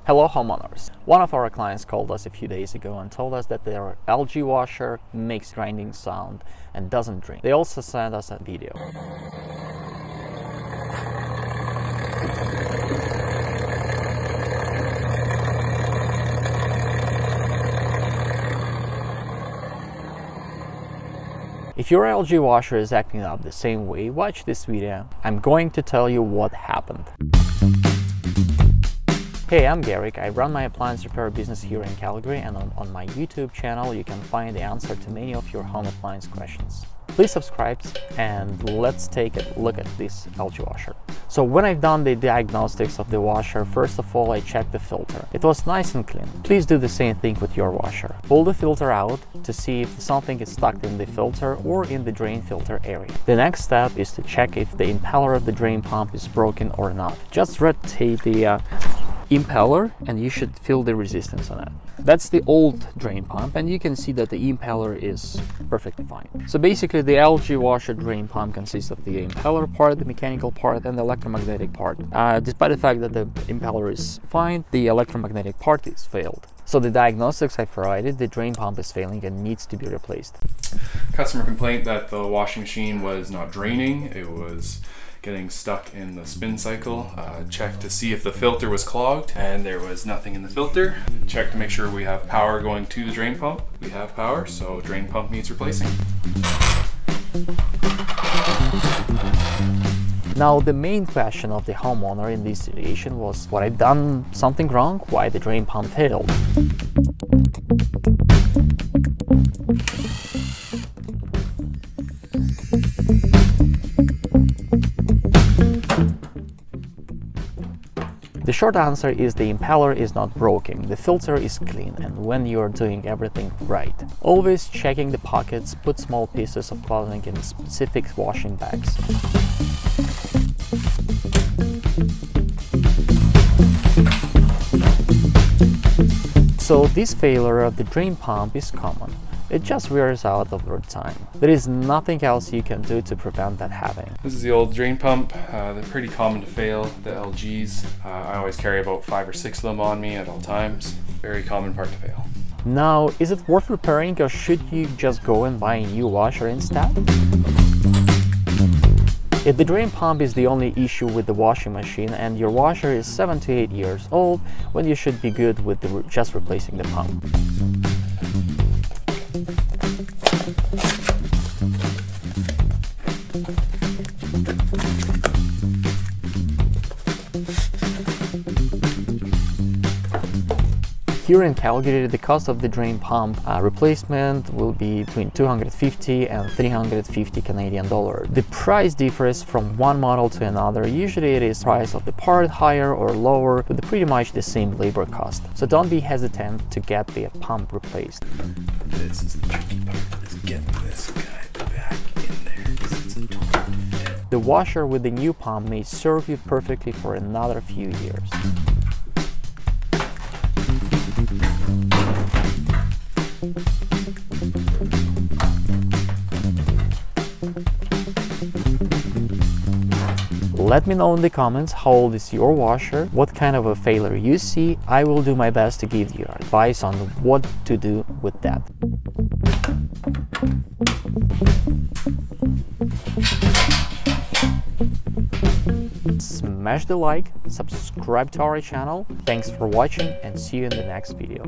Hello homeowners! One of our clients called us a few days ago and told us that their LG washer makes grinding sound and doesn't drain. They also sent us a video. If your LG washer is acting up the same way, watch this video. I'm going to tell you what happened. Hey, I'm Garrick. I run my appliance repair business here in Calgary, and on my YouTube channel you can find the answer to many of your home appliance questions. Please subscribe and let's take a look at this LG washer. So when I've done the diagnostics of the washer, first of all I checked the filter. It was nice and clean. Please do the same thing with your washer. Pull the filter out to see if something is stuck in the filter or in the drain filter area. The next step is to check if the impeller of the drain pump is broken or not. Just rotate the impeller and you should feel the resistance on it. That's the old drain pump, and you can see that the impeller is perfectly fine. So basically the LG washer drain pump consists of the impeller part, the mechanical part, and the electromagnetic part. Despite the fact that the impeller is fine, the electromagnetic part is failed. So the diagnostics I provided, the drain pump is failing and needs to be replaced. Customer complaint that the washing machine was not draining. It was getting stuck in the spin cycle. Checked to see if the filter was clogged, and there was nothing in the filter. Checked to make sure we have power going to the drain pump. We have power, so drain pump needs replacing. Now the main question of the homeowner in this situation was, what I've done something wrong? Why the drain pump failed? The short answer is the impeller is not broken, the filter is clean, and when you're doing everything right. Always checking the pockets, put small pieces of clothing in specific washing bags. So this failure of the drain pump is common. It just wears out over time. There is nothing else you can do to prevent that happening. This is the old drain pump. They're pretty common to fail, the LGs. I always carry about 5 or 6 of them on me at all times. Very common part to fail. Now, is it worth repairing, or should you just go and buy a new washer instead? If the drain pump is the only issue with the washing machine and your washer is 7 to 8 years old, when you should be good with just replacing the pump. Here in Calgary, the cost of the drain pump replacement will be between 250 and 350 Canadian dollars. The price differs from one model to another. Usually it is price of the part higher or lower, with pretty much the same labor cost. So don't be hesitant to get the pump replaced. This is the tricky part, is getting this guy back in there. The washer with the new pump may serve you perfectly for another few years. Let me know in the comments how old is your washer, what kind of a failure you see. I will do my best to give you advice on what to do with that. Smash the like, subscribe to our channel. Thanks for watching and see you in the next video.